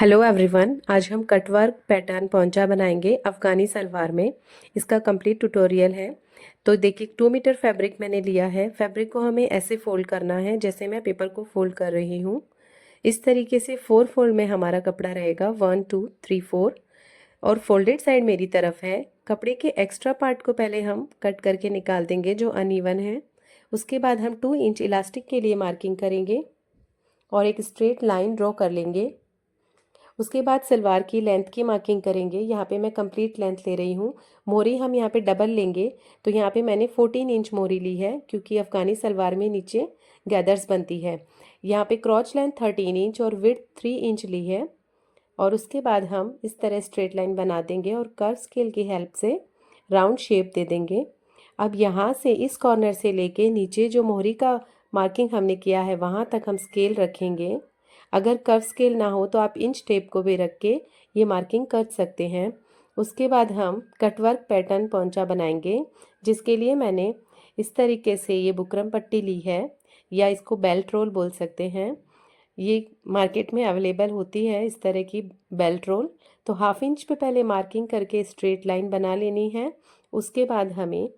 Hello everyone, आज हम cutwork pattern पोंचा बनाएंगे अफ़गानी सलवार में। इसका कंप्लीट ट्यूटोरियल है। तो देखिए 2 मीटर फैब्रिक मैंने लिया है। फैब्रिक को हमें ऐसे फोल्ड करना है जैसे मैं पेपर को फोल्ड कर रही हूँ। इस तरीके से 4 फोल्ड में हमारा कपड़ा रहेगा, 1 2 3 4। और फोल्डेड साइड मेरी तरफ है। कपड़े के एक्स्ट्रा पार्ट को पहले हम कट करके निकाल देंगे जो अनइवन है। उसके बाद हम 2 इंच इलास्टिक के लिए मार्किंग करेंगे और एक स्ट्रेट लाइन ड्रॉ कर लेंगे। उसके बाद सलवार की लेंथ की मार्किंग करेंगे। यहाँ पे मैं कंप्लीट लेंथ ले रही हूँ। मोरी हम यहाँ पे डबल लेंगे, तो यहाँ पे मैंने 14 इंच मोरी ली है क्योंकि अफ़गानी सलवार में नीचे गैदर्स बनती है। यहाँ पे क्रॉच लेंथ 13 इंच और विड्थ 3 इंच ली है। और उसके बाद हम इस तरह स्ट्रेट लाइन बना देंगे और कर्व स्केल की हेल्प से राउंड शेप दे देंगे। अब यहाँ से इस कॉर्नर से लेके नीचे जो मोहरी का मार्किंग हमने किया है वहाँ तक हम स्केल रखेंगे। अगर कर्व स्केल ना हो तो आप इंच टेप को भी रख के ये मार्किंग कर सकते हैं। उसके बाद हम कटवर्क पैटर्न पोंचा बनाएंगे, जिसके लिए मैंने इस तरीके से ये बुकरम पट्टी ली है, या इसको बेल्ट रोल बोल सकते हैं। ये मार्केट में अवेलेबल होती है इस तरह की बेल्ट रोल। तो 1/2 इंच पे पहले मार्किंग करके स्ट्रेट लाइन बना लेनी है। उसके बाद हमें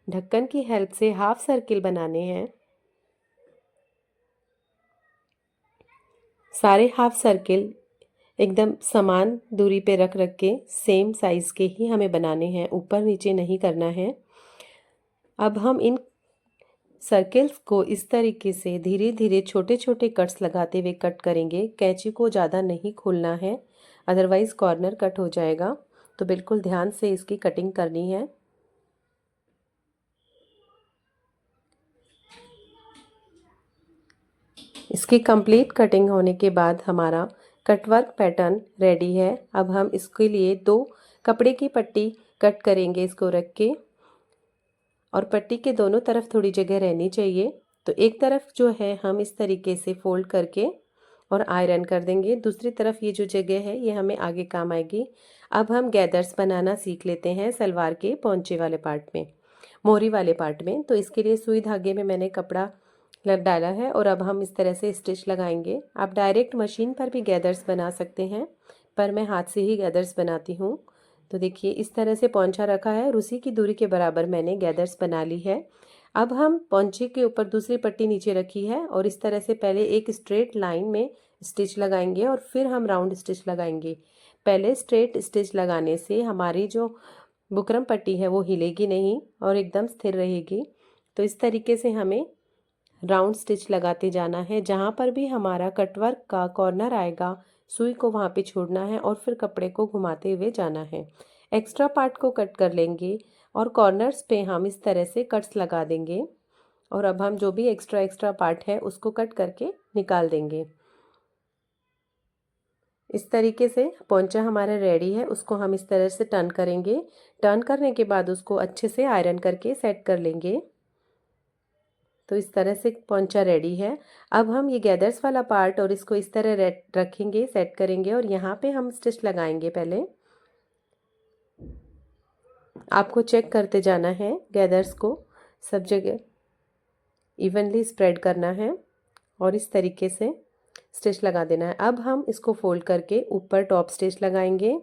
ढक्कन की हेल्प से हाफ सर्किल बनाने हैं। सारे हाफ सर्किल एकदम समान दूरी पे रख रख के सेम साइज़ के ही हमें बनाने हैं, ऊपर नीचे नहीं करना है। अब हम इन सर्किल्स को इस तरीके से धीरे धीरे छोटे छोटे कट्स लगाते हुए कट करेंगे। कैंची को ज़्यादा नहीं खोलना है, अदरवाइज़ कॉर्नर कट हो जाएगा। तो बिल्कुल ध्यान से इसकी कटिंग करनी है। इसकी कंप्लीट कटिंग होने के बाद हमारा कटवर्क पैटर्न रेडी है। अब हम इसके लिए 2 कपड़े की पट्टी कट करेंगे इसको रख के, और पट्टी के दोनों तरफ थोड़ी जगह रहनी चाहिए। तो एक तरफ जो है हम इस तरीके से फोल्ड करके और आयरन कर देंगे। दूसरी तरफ ये जो जगह है ये हमें आगे काम आएगी। अब हम गैदर्स बनाना सीख लेते हैं सलवार के पोंचे वाले पार्ट में, मोहरी वाले पार्ट में। तो इसके लिए सुई धागे में मैंने कपड़ा लग डाला है और अब हम इस तरह से स्टिच लगाएंगे। आप डायरेक्ट मशीन पर भी गैदर्स बना सकते हैं, पर मैं हाथ से ही गैदर्स बनाती हूँ। तो देखिए इस तरह से पोंछा रखा है और उसी की दूरी के बराबर मैंने गैदर्स बना ली है। अब हम पोंछे के ऊपर दूसरी पट्टी नीचे रखी है और इस तरह से पहले एक स्ट्रेट लाइन में स्टिच लगाएंगे और फिर हम राउंड स्टिच लगाएंगे। पहले स्ट्रेट स्टिच लगाने से हमारी जो बुकरम पट्टी है वो हिलेगी नहीं और एकदम स्थिर रहेगी। तो इस तरीके से हमें राउंड स्टिच लगाते जाना है। जहाँ पर भी हमारा कटवर्क का कॉर्नर आएगा सुई को वहाँ पे छोड़ना है और फिर कपड़े को घुमाते हुए जाना है। एक्स्ट्रा पार्ट को कट कर लेंगे और कॉर्नर्स पे हम इस तरह से कट्स लगा देंगे। और अब हम जो भी एक्स्ट्रा पार्ट है उसको कट करके निकाल देंगे। इस तरीके से पोंचा हमारा रेडी है। उसको हम इस तरह से टर्न करेंगे। टर्न करने के बाद उसको अच्छे से आयरन करके सेट कर लेंगे। तो इस तरह से पोंचा रेडी है। अब हम ये गैदर्स वाला पार्ट और इसको इस तरह रखेंगे, सेट करेंगे और यहाँ पे हम स्टिच लगाएंगे। पहले आपको चेक करते जाना है, गैदर्स को सब जगह इवनली स्प्रेड करना है और इस तरीके से स्टिच लगा देना है। अब हम इसको फोल्ड करके ऊपर टॉप स्टिच लगाएंगे।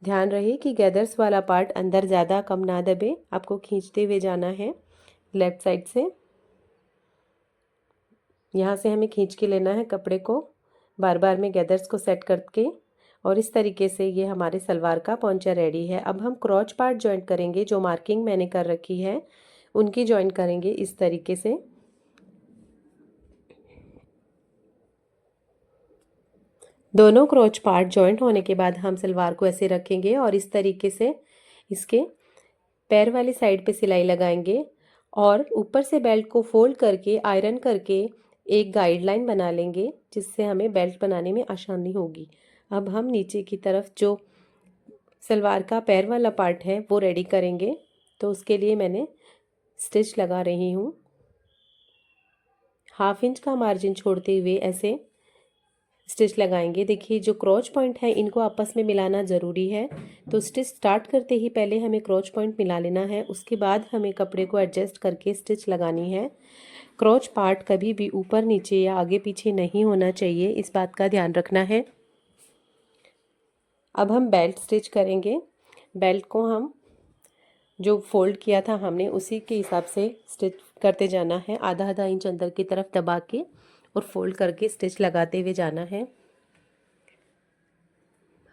ध्यान रहे कि गैदर्स वाला पार्ट अंदर ज़्यादा कम ना दबे, आपको खींचते हुए जाना है लेफ्ट साइड से। यहाँ से हमें खींच के लेना है कपड़े को, बार बार में गैदर्स को सेट करके। और इस तरीके से ये हमारे सलवार का पोंचा रेडी है। अब हम क्रॉच पार्ट जॉइंट करेंगे। जो मार्किंग मैंने कर रखी है उनकी जॉइंट करेंगे इस तरीके से। दोनों क्रॉच पार्ट जॉइंट होने के बाद हम सलवार को ऐसे रखेंगे और इस तरीके से इसके पैर वाली साइड पे सिलाई लगाएंगे और ऊपर से बेल्ट को फोल्ड करके आयरन करके एक गाइडलाइन बना लेंगे, जिससे हमें बेल्ट बनाने में आसानी होगी। अब हम नीचे की तरफ जो सलवार का पैर वाला पार्ट है वो रेडी करेंगे। तो उसके लिए मैंने स्टिच लगा रही हूँ। 1/2 इंच का मार्जिन छोड़ते हुए ऐसे स्टिच लगाएंगे। देखिए जो क्रॉच पॉइंट है इनको आपस में मिलाना ज़रूरी है। तो स्टिच स्टार्ट करते ही पहले हमें क्रॉच पॉइंट मिला लेना है। उसके बाद हमें कपड़े को एडजस्ट करके स्टिच लगानी है। क्रॉच पार्ट कभी भी ऊपर नीचे या आगे पीछे नहीं होना चाहिए, इस बात का ध्यान रखना है। अब हम बेल्ट स्टिच करेंगे। बेल्ट को हम जो फोल्ड किया था हमने उसी के हिसाब से स्टिच करते जाना है, आधा आधा इंच अंदर की तरफ दबा के और फोल्ड करके स्टिच लगाते हुए जाना है।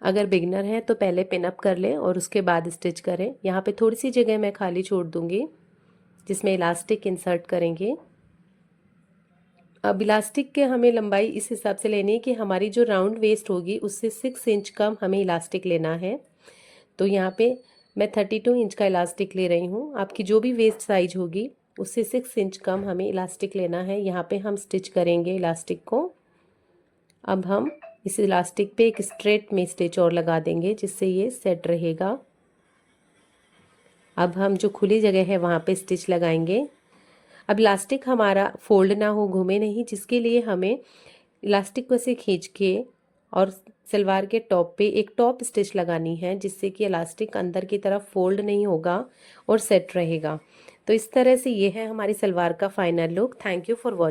अगर बिगनर है तो पहले पिन अप कर लें और उसके बाद स्टिच करें। यहाँ पे थोड़ी सी जगह मैं खाली छोड़ दूंगी जिसमें इलास्टिक इंसर्ट करेंगे। अब इलास्टिक के हमें लंबाई इस हिसाब से लेनी है कि हमारी जो राउंड वेस्ट होगी उससे 6 इंच कम हमें इलास्टिक लेना है। तो यहाँ पे मैं 32 इंच का इलास्टिक ले रही हूँ। आपकी जो भी वेस्ट साइज होगी उससे 6 इंच कम हमें इलास्टिक लेना है। यहाँ पे हम स्टिच करेंगे इलास्टिक को। अब हम इस इलास्टिक पे एक स्ट्रेट में स्टिच और लगा देंगे जिससे ये सेट रहेगा। अब हम जो खुली जगह है वहाँ पे स्टिच लगाएंगे। अब इलास्टिक हमारा फोल्ड ना हो, घूमे नहीं, जिसके लिए हमें इलास्टिक को से खींच के और सलवार के टॉप पे एक टॉप स्टिच लगानी है जिससे कि इलास्टिक अंदर की तरफ फोल्ड नहीं होगा और सेट रहेगा। तो इस तरह से ये है हमारी सलवार का final look. Thank you for watching.